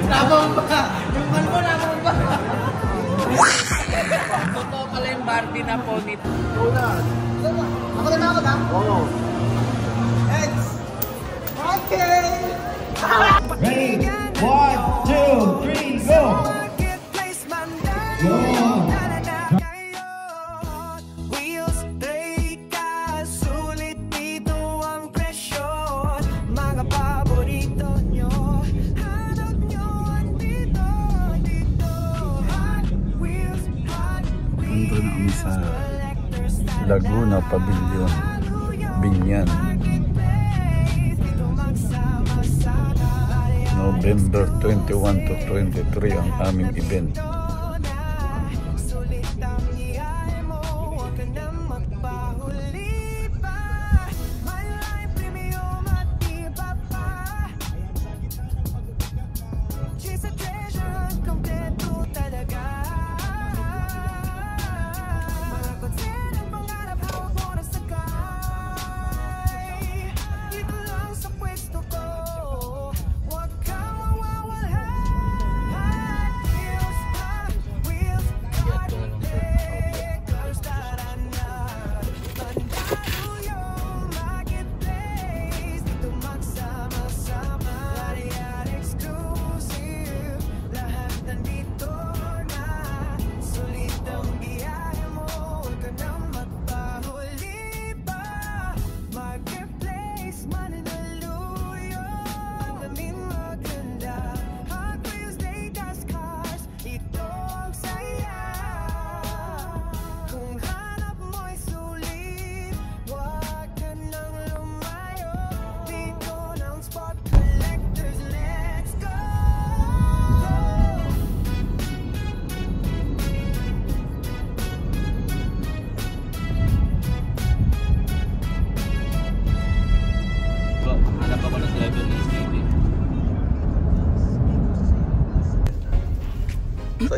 Nabomba! Yung man mo, nabomba! Totoo pala yung Barbie na pony. Ako na ako na? Oo. Heads! Okay! Ready? 1, 2, 3, go! Go! Sa Laguna Pavilion, Binyan, November 21 to 23 ang aming event.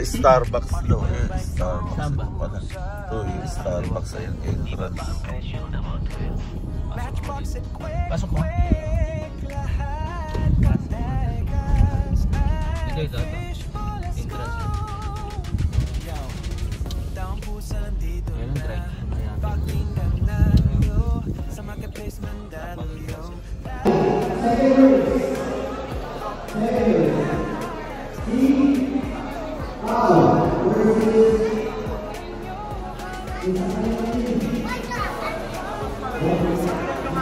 Sa Starbucks daw eh. Starbucks pala. Ito yung Starbucks sa yung entrance. Pasok mo. Ito ito. Entrance.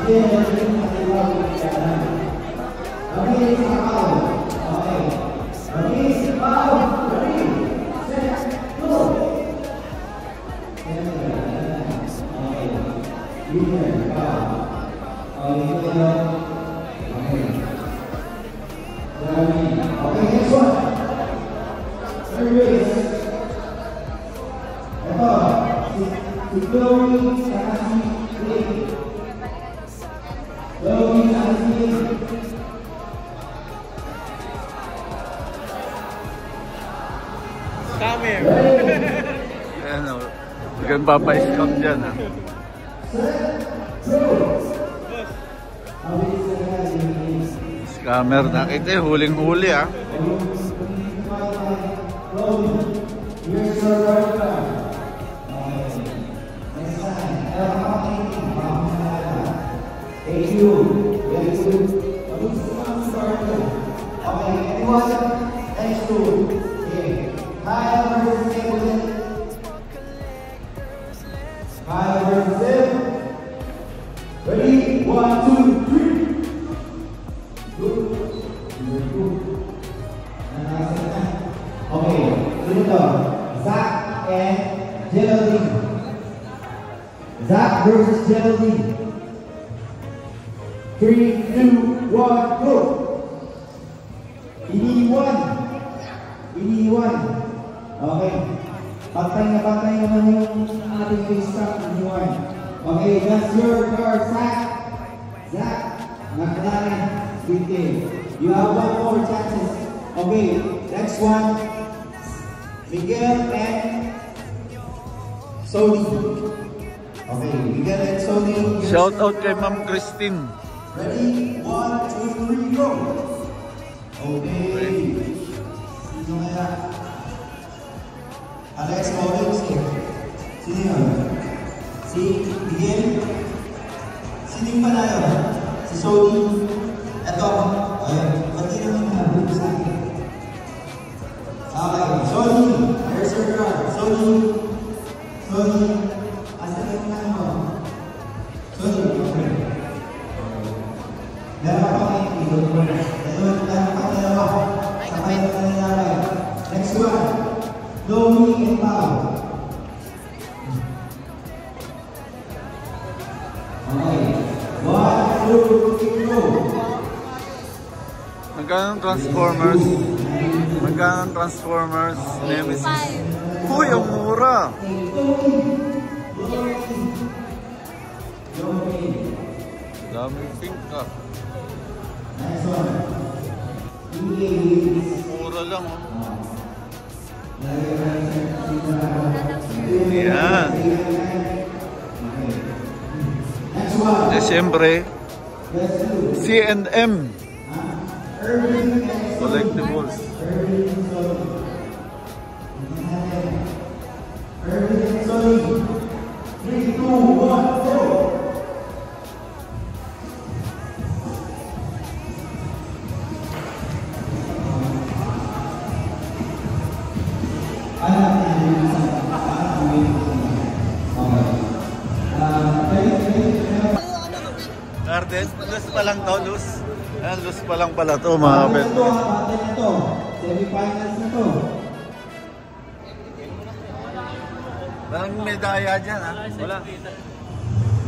Ayan ang drive. Come here. Ayan o. Huwag papa-scout dyan ha. Scammer. Nakita yung huling-huli ha. Ready? 1, 2, 3. Good. Okay, sunod to. Zach and Geraldine. Zach versus Geraldine. 3, 2, 1, go! Iniwan. Okay. Pantay naman yung ating face cam. Iniwan. Okay, that's your card, Zach. McLaren, you have 1 more chances. Okay, next one. Miguel and Sony. Okay, Miguel and Sony. Shout out kay Ma'am Christine. Ready? 1, 2, 3, go! Okay. Sino kaya? Alex Collins eh. Sino yun? Si Miguel? Sino yung palayo? Si Sony? Ito. Ayun. Ba't di naman nahabot sa akin? Okay. Sony. There's your card. Sony. Sony. Asan yung mga mo? Sony. Okay. Meron pa kayo ikot mo. Meron pa dalawa. Sabay na nangyari. Next one. Lomi and Pao. Okay. 1, 2, 3, go. Magkano ang Transformers? Magkano ang Transformers? Nemesis. Uy, ang mura! Daming pink ka. Next one. Mura lang, oh. Yan. Next one. Eh, siyempre, C&M. Collectibles. Irving and Sony. 3, 2, 1, go. Arden, loose pa lang to, loose. Ayan, loose pa lang pala to, mga kapit. Ito, semi-finals na to. Walang medaya dyan, ha? Wala.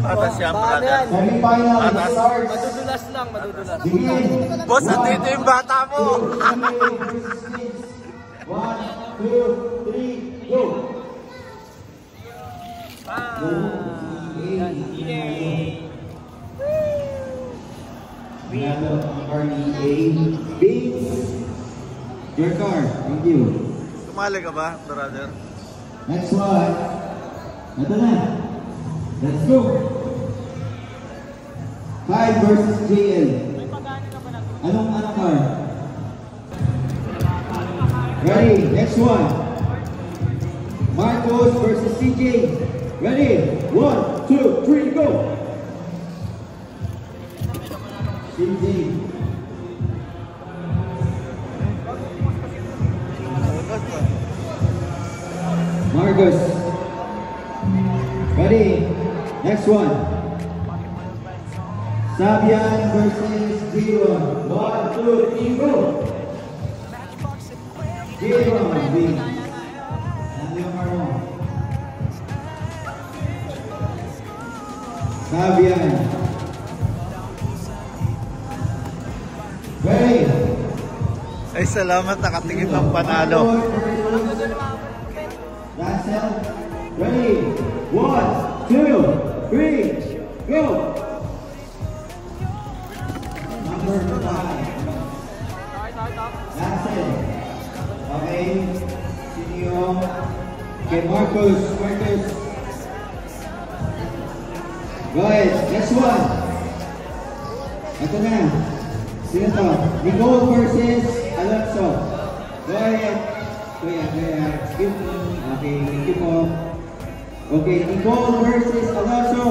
Patas yan, brother. Semi-final, Patas. stars. Madudulas lang, madudulas. Begin. Boss, at dito yung bata mo. 1, 2, 3, go. Your card, thank you. Tumali ka ba, brother? Next one. Ito na. Let's go. Hyde versus JL. Anong card? Ready, next one. Marcos versus CJ. Ready, 1, 2, 3, go. CJ. Marcos. Ready, next one. Sabian versus J1. 1, 2, 3, go. J1, win. Sabian. Ready. Ay, salamat, nakatingin ng panalo. Russell. Ready. 1, 2, 3, go. Number 5. Russell. Okay. Sino yung kay Marcos. Marcos. Go ahead. Next one. Ito na. Sino to? Nicole versus Alonso. Go ahead. Kuya. Give me. Okay, thank you po. Okay, Nicole versus Alonso.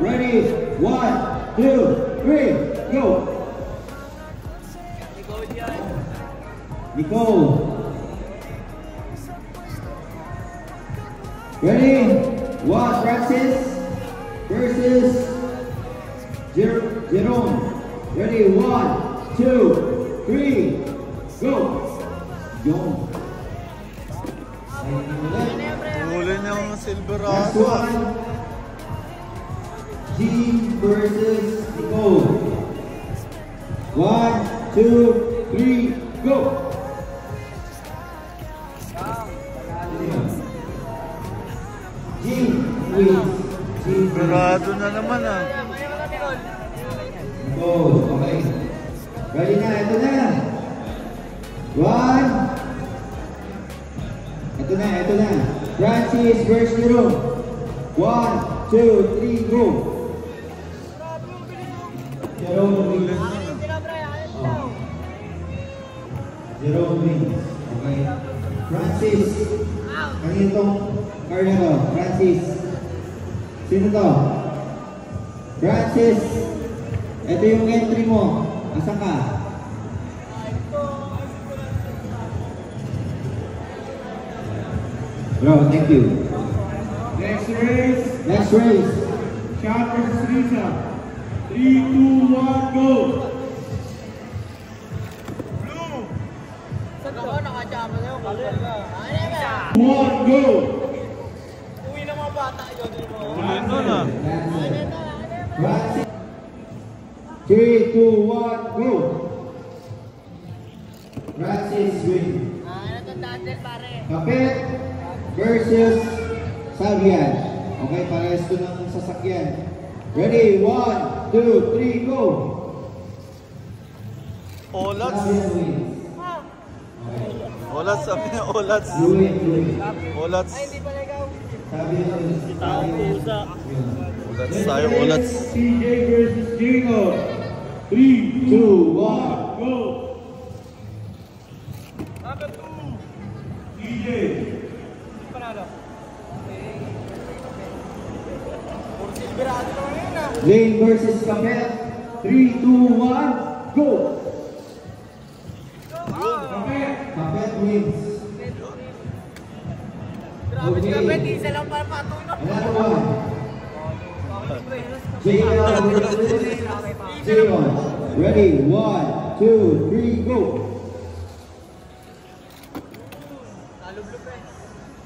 Ready? 1, 2, 3, go. Nicole. Ready? 1, Francis versus Jerome. Ready? 1, 2, 3, go. John. Huli niya ang Next Silverado. one. G versus Nicole. 1, 2, 3, go. G wins. Silverado na naman, ah. Go. Okay. Ready na. Ito na. 1. Ito na. Francis versus Jerome. 1, 2, 3, go. Jerome wins. Jerome wins. Okay. Francis. Kanino tong card na to? Francis. Sino to? Francis. Ito yung entry mo. Asan ka? Bro, thank you. Next race, Next race. Sean versus Risa. 3, 2, 1, go! One, go! Ulit nun ah. Francis. 3, 2, 1, go! Francis win. Kapit versus Sabian. Okay, parehas ko ng sasakyan. Ready? 1, 2, 3, go! Olats. Sabian wins. Olats, sabi niya Olats. You win, you win. Olats. Sabian wins. Olats tayo, Olats. CJ versus Gino. 3, 2, 1. go! CJ. Lane versus Kapit. 3, 2, 1, go! Kapit wins. Okay. Isa lang para patuno. Another one. JL versus J1. Ready? 1, 2, 3, go!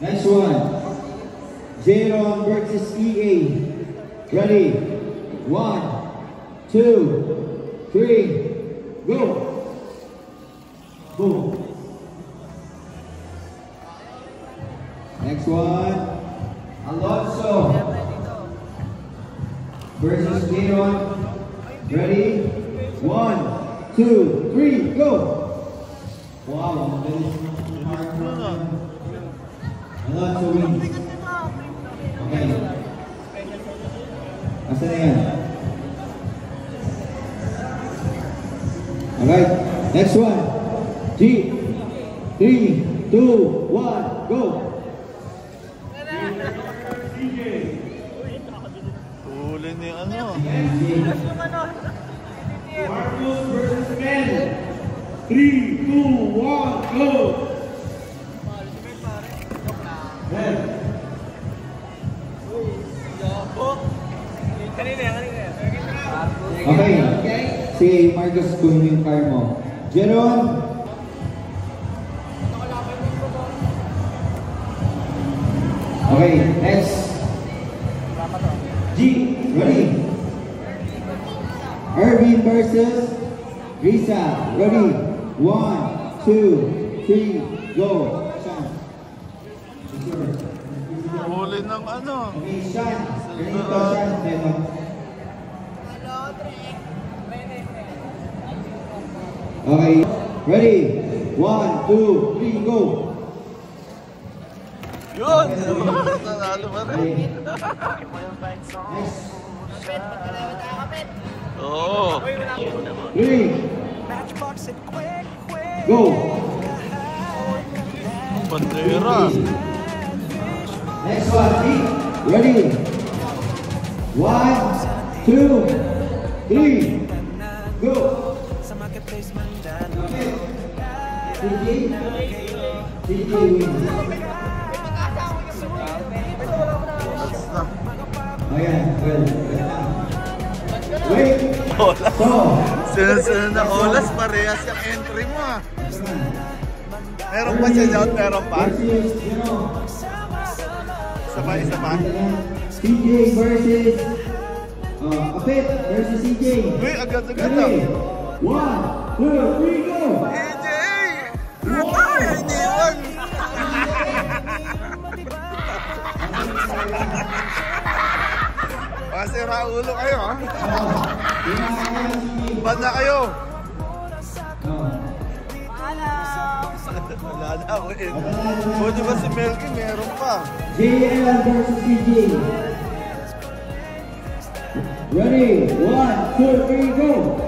Next one. J1 versus EA. Ready? 1, 2, 3, go! Boom. Next one. Alonso versus J1. Ready? 1, 2, 3, go! Wow, ang bilis ng hard run. Alonso wins. Okay. Asa na yan? Alright, next one. G. 3, 2, 1, go! Huli ni ano. Marcos versus Ben. 3, 2, 1, go! Ben. Okay. Si Marcos kung yung car mo. Jeron. Okay, next. G. Ready? Erwin versus Risa. Ready? 1, 2, 3, go. Sean. Huli ng ano. Okay, Sean. Ready to Sean. Demo. Okay, ready? 1, 2, 3, go. Yun! Nanalo pa rin. Next. Oo. 3, go. Bandera. Next one, ready? 1, 2, 3, go. CJ wins. Ayan, well. Wait. Olas. So, Sunod-sunod na olas, parehas yung entry mo ah. Meron pa siya dyan? Meron pa? versus, you know, Isa pa, isa pa. CJ versus Kapit versus CJ. Uy, agad-agad ah. Ready? 1, 2, 3, go! AJ! Ay, iniwan! Masira ulo kayo ha? Bad na kayo! Wala na ako eh. O diba si Melky meron pa? JL versus CJ. Ready? 1, 2, 3, go!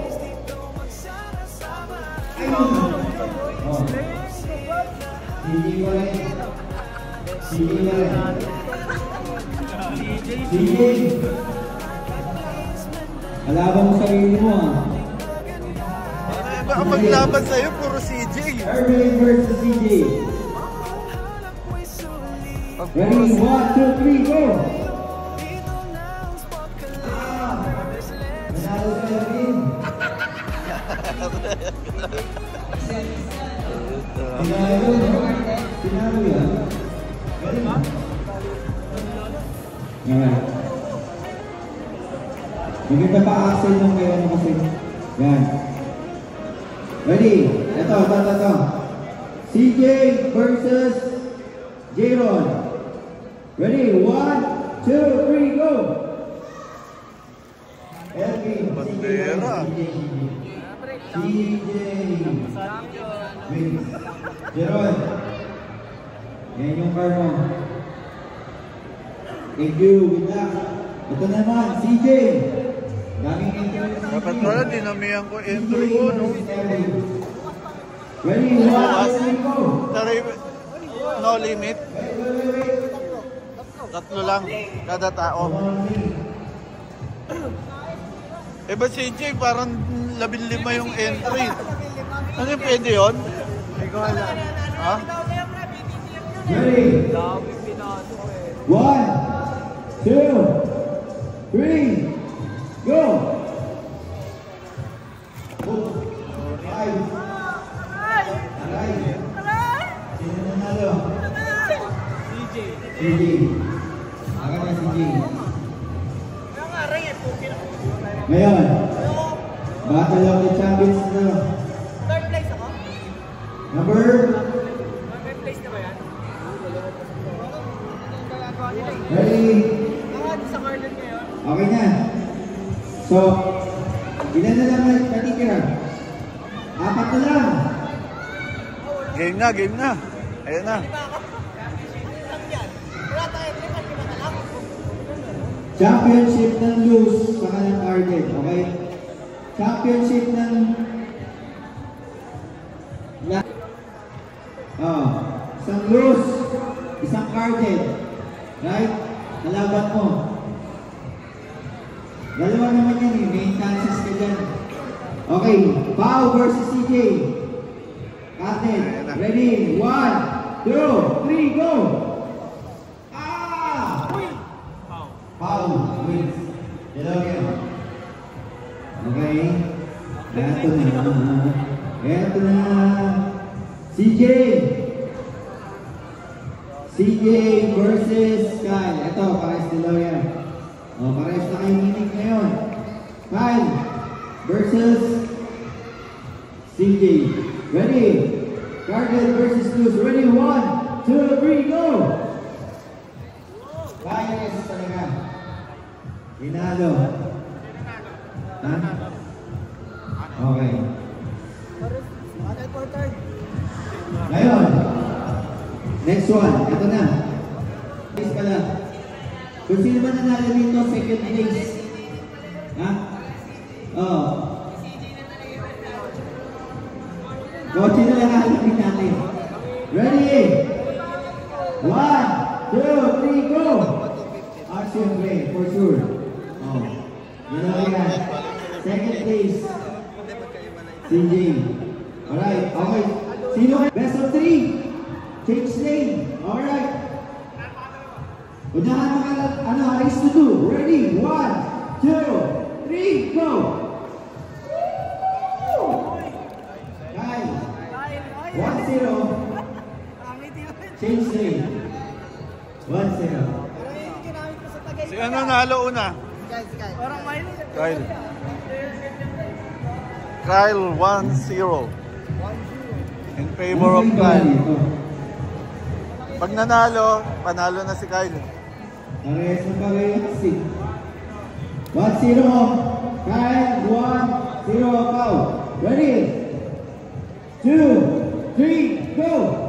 CJ pa rin. CJ pa rin. CJ. Alaban mo sarili mo ah. Baka maglaban sa'yo, puro CJ. Erwin versus CJ. Ready, 1, 2, 3, go! Nanalo ka Erwin. Pinalo yan. Galing ba? Alright. Maganda pa axel nung kayo ano kasi. Yan. Ready? Ito. CJ versus J-Ron. Ready? 1, 2, 3, go! Elvin. Bandera. CJ. J-Ron. Yan yung car mo. Thank you. Good luck. Ito naman, CJ. Daming entry. Dapat pala, dinamihan ko entry ko, no? Ready, 1, 2, 3, go! No limit. Tatlo lang kada tao. Eh ba CJ, parang 15 yung entry. Ano yung pwede yun? Hindi ko alam. Ha? Ready? 1, 2, 3, go! 5. Sino nanalo? CJ. Akan na CJ. Ngayon, Battle of the Champions na. Third place ako? Number? Third place na ba yan? Ready? Sa Carlin ngayon. Okay na. So, ilan na lang natitira? 4 na lang. Game na. Ayan na. Championship ng loose sa kanyang target. Okay? Championship ng isang loose, isang target. Right? Kalaban mo. Dalawa naman yan eh. Main chances ka dyan. Okay. Pau versus CJ. Captain. Ready? 1, 2, 3, go! Pau wins. Dalawa yan. Okay. Eto na. CJ. CJ versus Kyle. Ito, parehas dalawa yan. Parehas na kayong meeting ngayon. Kyle versus CJ. Ready? Cardinal versus Luz. Ready? 1, 2, 3, go! Kyle versus talaga. Inalo. Ha? Okay. Ngayon, next one. Ito na. Place ka lang. Kung sino ba nanalo dito, second place. Ha? Oo. Kotse na lang halapin natin. Ready? 1, 2, 3, go! Siyempre, for sure. Yan. Second place. CJ. Alright, okay. Sino? Best of 3. Change lane. Alright. Unahan mga, race to 2. Ready? 1, 2, 3, go! Kyle. 1-0. Change lane. 1-0. Si ano nalo una? Kyle. Kyle 1-0. In favor of Kyle. Pag nanalo, panalo na si Kyle. Parehas na parehas eh. 1-0. Kyle, 1-0 Pau. Ready? 2, 3, go!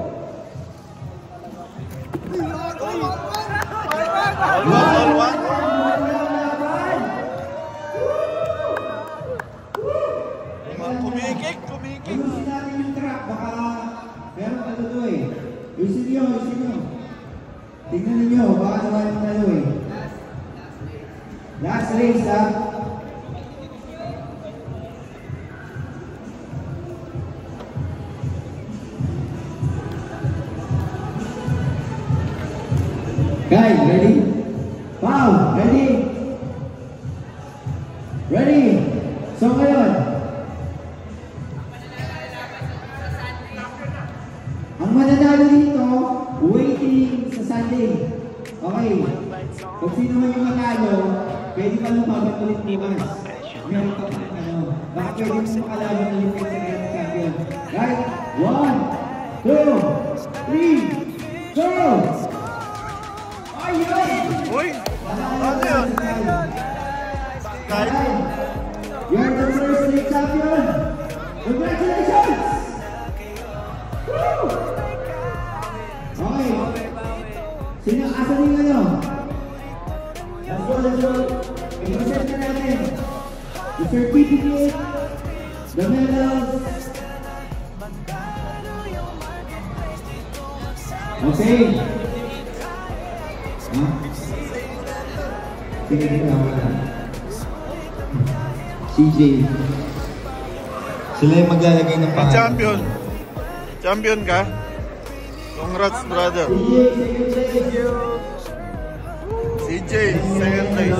Kumikik. Ayusin natin yung track, baka Tingnan ninyo, baka naman ano eh. Last race ha. Guys, ready? Wow, ready? Ready? So ngayon, ang mananalo dito, waiting sa Sunday. Okay. Kung sino man yung matalo, pwede pa lumaban ulit bukas. Meron pa pang ano. Baka pwede mo makalaban ulit sa Grand Champion. Right? 1, 2, 3, go! Ayun! Uy! Ano yun? Alright. You're the first state champion! Congratulations! Woo! Okay. Sino asa din ano? Let's go, let's go. I-present na natin. The certificate, the medals. Okay. Sige, CJ. Sila yung maglalagay ng pangalan. Champion. Champion ka? Congrats, brother. CJ, second place.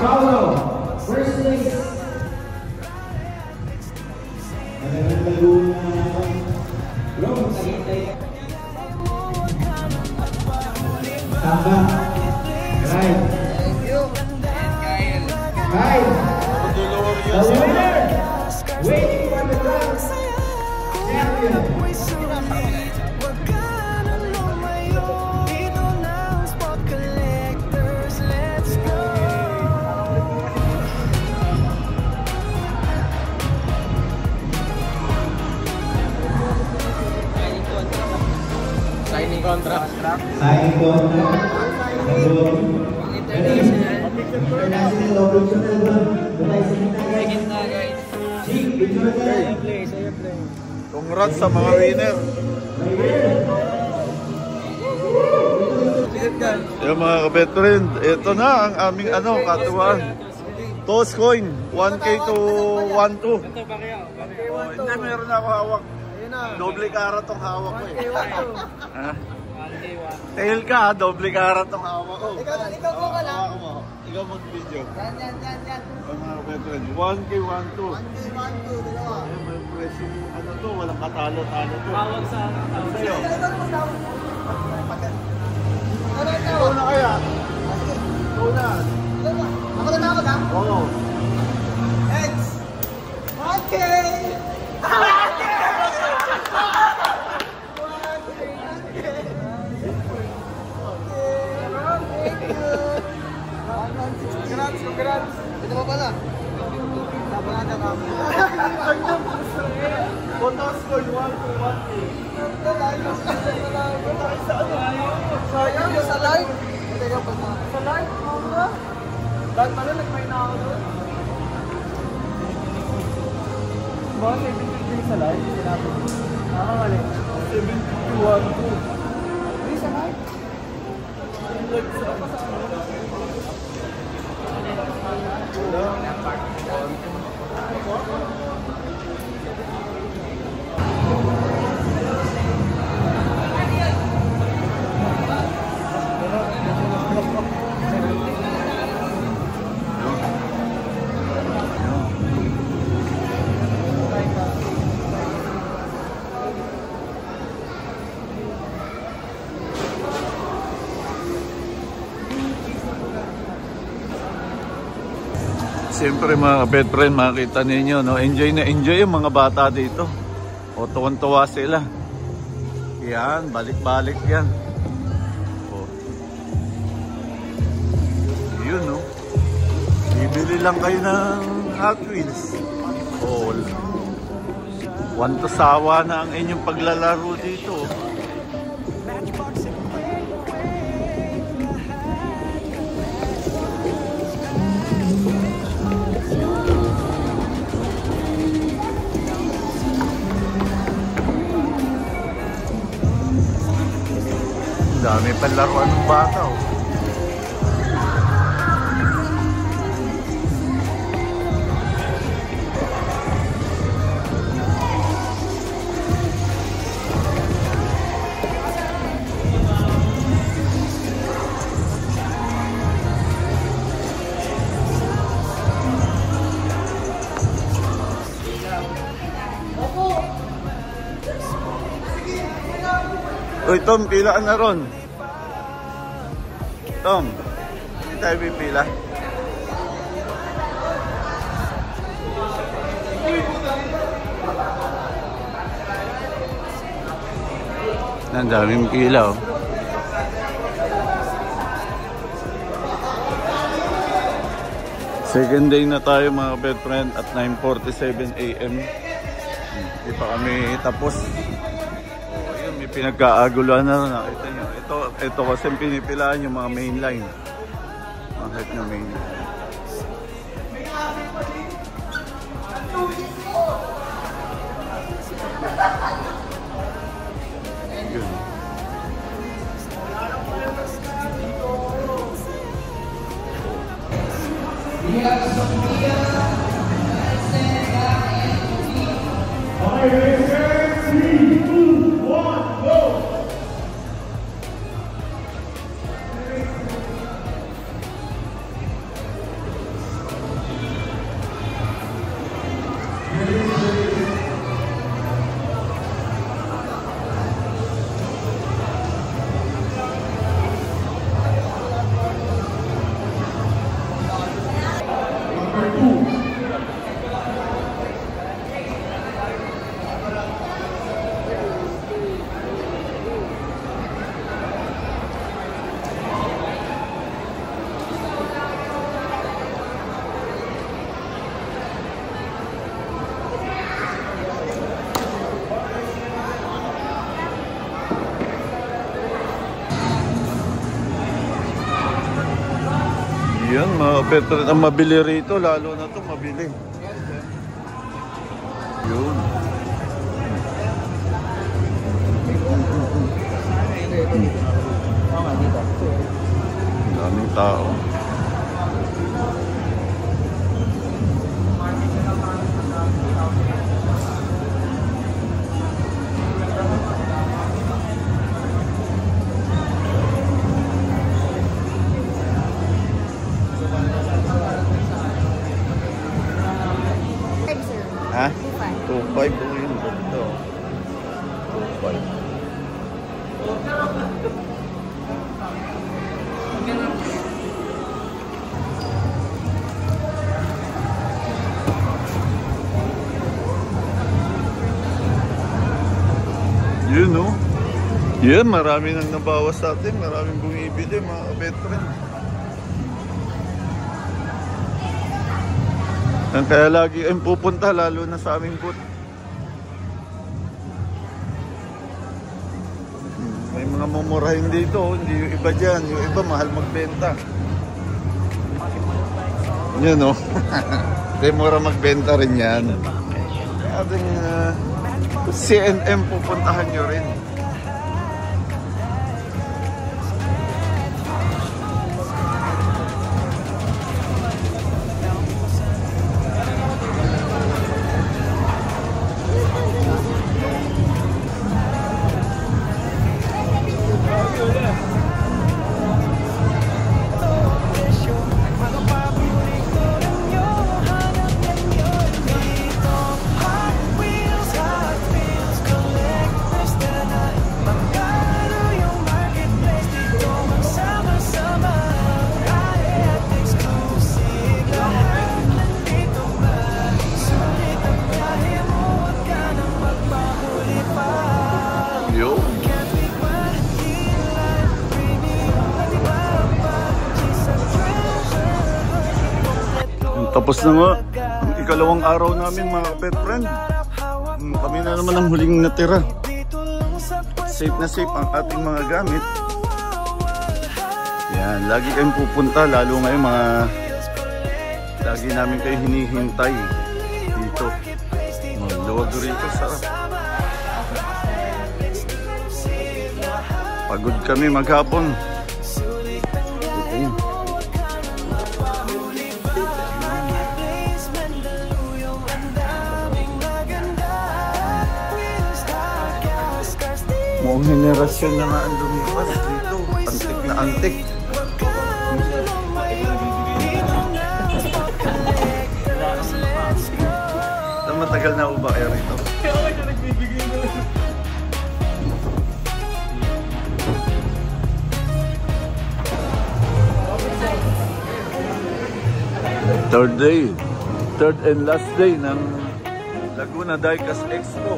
Paulo, first place. Tama. Right. Right. The winner. Waiting for the grand champion. Signing contract. Signing contract. International operational. Sige na guys. Congrats sa mga winner. Yung mga kapetren, ito na ang aming katuwaan. Toss coin, 1K to 1-2. Hindi, meron ako hawak. Doble kara tong hawak ko eh. Tail ka, doble kara tong hawak ko. Ikaw mo ka lang. Ikaw mag-video. Yan. Ang mga kapetren, 1K 1-2. 1, 2, dalawa. May presyo to, walang katalo-talo to. Tawag sa Sa'yo. Ikaw Ikaw na kaya? Ikaw na. Ako na tawag ha? Oo. X. Okay. Congrats. Ito pa pala. Labangan kami. Toss coin, 1K 1K. Sayang yung sa live. Sa live? Dahil pala nagmay na ako doon. Mga 73 sa live? Sinabi. Nakakamali. 72 1-2. Hindi sa live. Siyempre mga kapet friend, makita ninyo, no? Enjoy na enjoy yung mga bata dito. O tuwan-tuwa sila. Yan, balik-balik yan. O. Yun, no? Bibili lang kayo ng Hot Wheels. O. Wanto sawa na ang inyong paglalaro dito. Dami pang laruan ng bata, oh. Uy, Tom, pilaan na ron. Tom, hindi tayo pipila. Ang daming pila, oh. Second day na tayo mga bed friend at 9:47 AM. Hindi pa kami tapos. May pinagkaaguluhan na rin, nakita nyo. Ito kasi pinipilaan yung mga main line. Bakit na main line? Yun. Yan, mga petro ang mabili rito, lalo na to mabili. Yun. Daming tao. Ha? 2.5 po yun. Ito. 2.5. Yun, no? Yan, marami nang nabawas sa atin. Maraming bumibili, mga veteran. Kaya lagi ay pupunta, lalo na sa aming booth. May mga mumurahin dito, hindi yung iba dyan. Yung iba mahal magbenta. Yan, no? Hindi mura magbenta rin yan. Ating CNM pupuntahan nyo rin. Tapos na nga, ang ikalawang araw namin mga pet friend. Kami na naman ang huling natira. Safe na safe ang ating mga gamit. Yan, lagi kayong pupunta, lalo ngayon mga lagi namin kayo hinihintay dito. Luwag rito, sarap. Pagod kami maghapon. Mukhang henerasyon na nga ang lumipas dito. Antik na antik. Matagal na uba kaya rito. Kaya ako siya nagbibigay na. Third and last day ng Laguna Diecast Expo.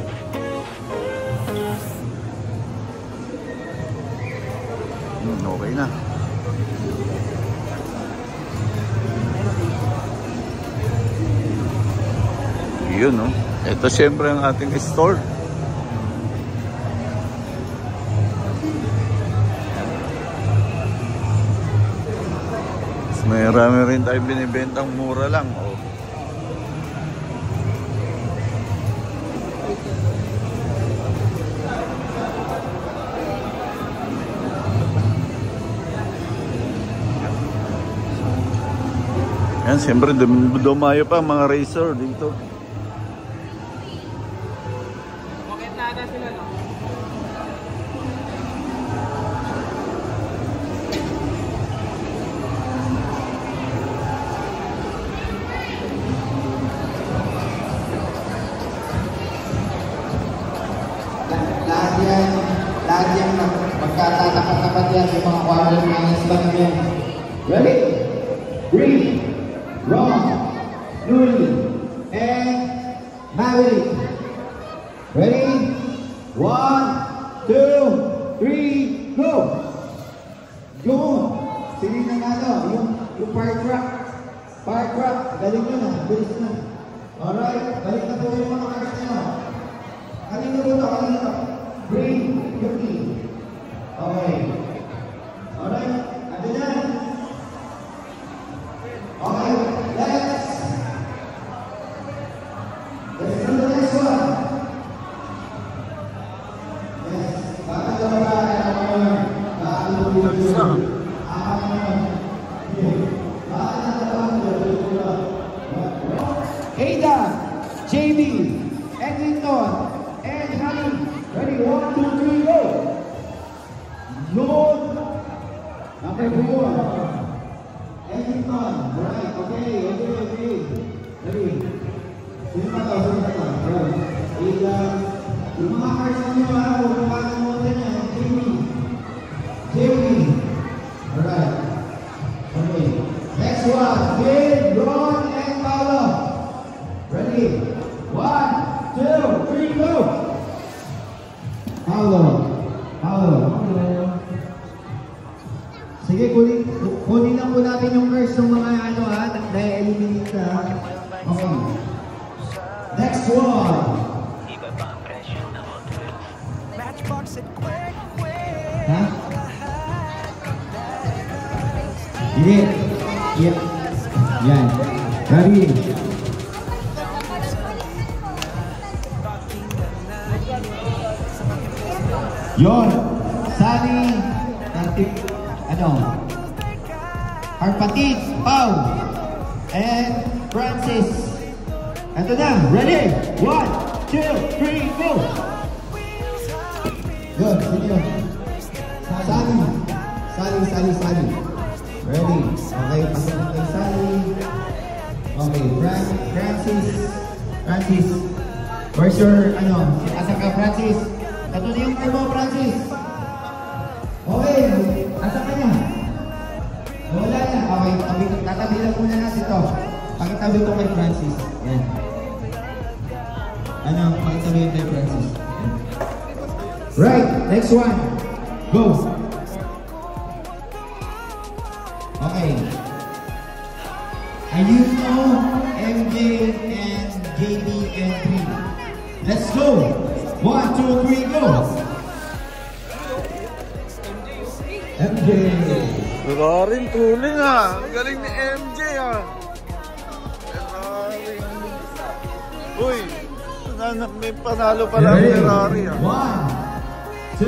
Okay na. Yun, no? Ito siyempre ang ating store. Marami rin tayong binibentang mura lang. Oh. Yan, siyempre dumayo pa mga racer dito. Bakit nada sila, no? Lahat yan magkatatapat-tapat yan sa mga quarter finals lang yan. Ready? Green, Ron, Nuri, and Maverick. Ready? 1, 2, 3, go! Go! Sige na nga daw, yung fire truck. Fire truck, galing nyo na, bilis na. Alright, balik na po yung mga cars nyo. Kanino po ito, kanino ito? Green, Yuki. Okay. Alright, ando na. Okay, let's do the next one. Yes, baka daw ba Ada, JB, Eglinton, and Honey. Ready, 1, 2, 3, go! Lord, number 4. Eglinton, right, okay. Ready? Sino pa to? Right. Ada, yung mga cars nyo, huwag makalimutan yan. JB. Alright. Okay. Next one, Bill, Ron, and Paolo. Ready? 1, 2, 3, go! Paolo. Sige, kunin lang po natin yung curse ng mga ano ha, na-eliminate ka. Okay. Next one. Ha? Hindi. Yeah. Yan. Ready? Yon. Sani. Harpatit, Pau, and Francis. Ito na. Ready? 1, 2, 3, go! Yun. Sige yun. Sali. Ready? Okay, pasok na kay Sally. Okay, Francis. Where's your, asan ka, Francis? Ito na yung car mo, Francis. Okay, asan ka niya? Wala na. Okay, tatabi lang muna natin ito. Pakitabi ko kay Francis. Yan. Pakitabi yung kay Francis. Yan. Right, next one. Go. Okay. Ayuno, MJ, and JD, and 3. Let's go. 1, 2, 3, go. MJ. Ferrari tuling ha. Ang galing ni MJ ha. Ferrari. Uy. May panalo pala ang Ferrari ha. 1, 2,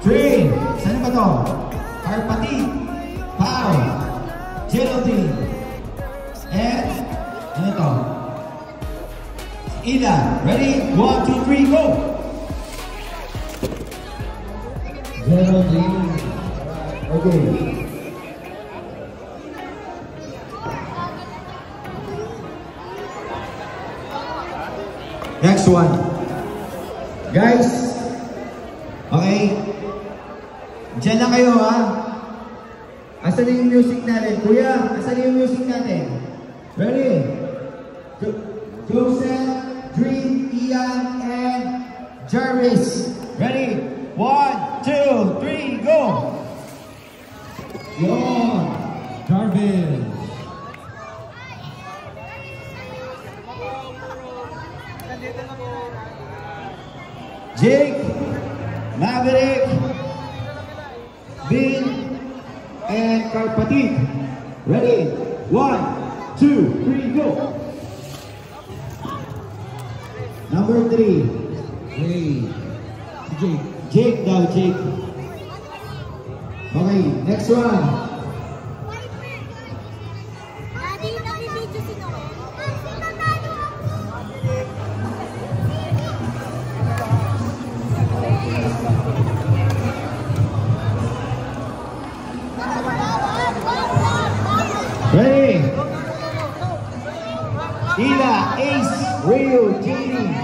3. Saan ba to? Carpati, Pao, Geraldine, and ano to? Ida. Ready? 1, 2, 3, go! Geraldine. Okay. Next one. Guys, okay? Diyan lang kayo, ha? Asan yung music natin? Kuya, asan yung music natin? Ready? Joseph, Dream, Ian, and Jarvis. Ready? 1, 2, 3, go! Yon! Jarvis. Jake, Maverick, Vin, and Carpati. Ready? 1, 2, 3, go! Number 3. Hey. Jake. Jake daw, Jake. Okay, next one. Ready? Ila, Ace, Rio, Jamie.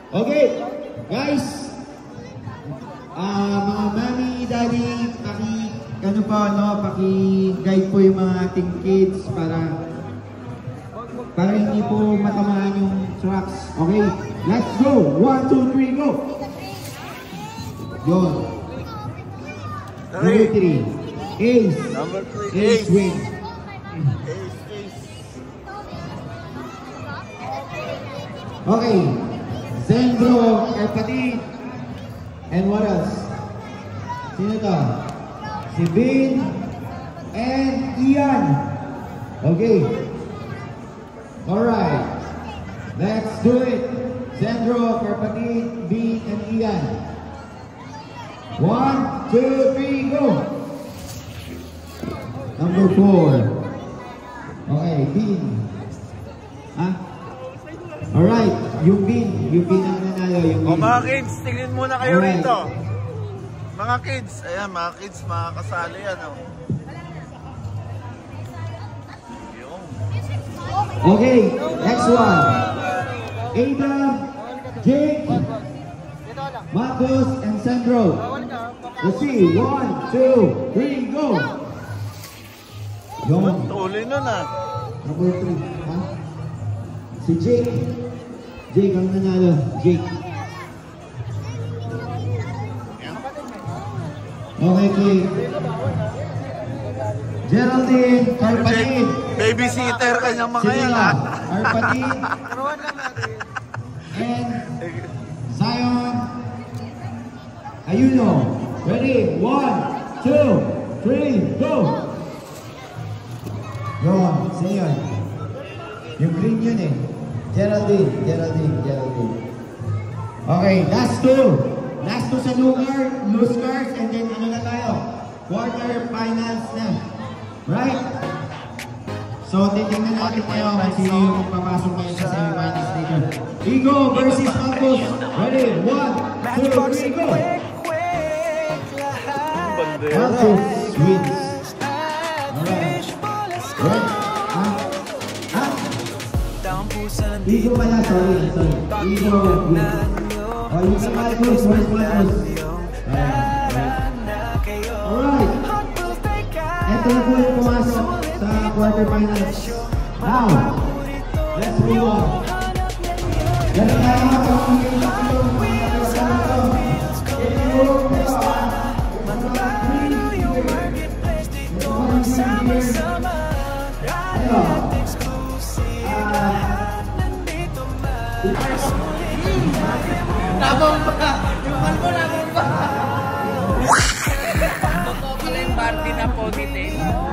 Okay, guys. Mga mami, daddy, paki-guide po yung mga ating kids para hindi po matamaan yung trucks. Okay, let's go. 1, 2, 3, go. Yon. Number 3. Ace. Number 3. Ace win. Ace. Okay. Zendro, Carpati. And what else? Sino to? Si Vin and Ian. Okay. Alright. Let's do it. Zendro, Carpati, Vin, and Ian. 1, 2, 3, go! Number 4. Okay, Vin. Ha? Alright, yung Vin ang nanalo, yung Vin. O mga kids, tingin muna kayo Alright. rito. Mga kids, ayan mga kids, makakasali yan. Oh. Yung. Okay, next one. Adam, Jake, Marcos, and Sandro. Let's see, 1, 2, 3, go! Yung Tuloy nun ah. number 3, ha? Si Jake. Jake ang nanalo. Jake. Okay, Jake. Geraldine, Carpati. Babysitter kanyang mga yan Sila, ah. Carpati. And Zion. Ayuno. Ready? 1, 2, 3, go! Yun, sino yun? Yung green yun eh. Geraldine. Okay, last two. Last two sa loose cards, and then ano na tayo? Quarterfinals na. Right? So, titignan natin tayo kung sino yung papasok kayo sa semifinals dito. Igo versus Marcos. Ready? 1, 2, 3, go! Marcos wins. Alright. Right? Igo pala, sorry. Igo wins. Oh, yung sa Marcos, where's Marcos? Alright. Ito na po yung pumasok sa quarterfinals. Now, let's move on. Ganun tayo mga pamangkin sa ito. Nabong pa! Yung man mo, nabong pa! Totoo pala yung party na ponytail.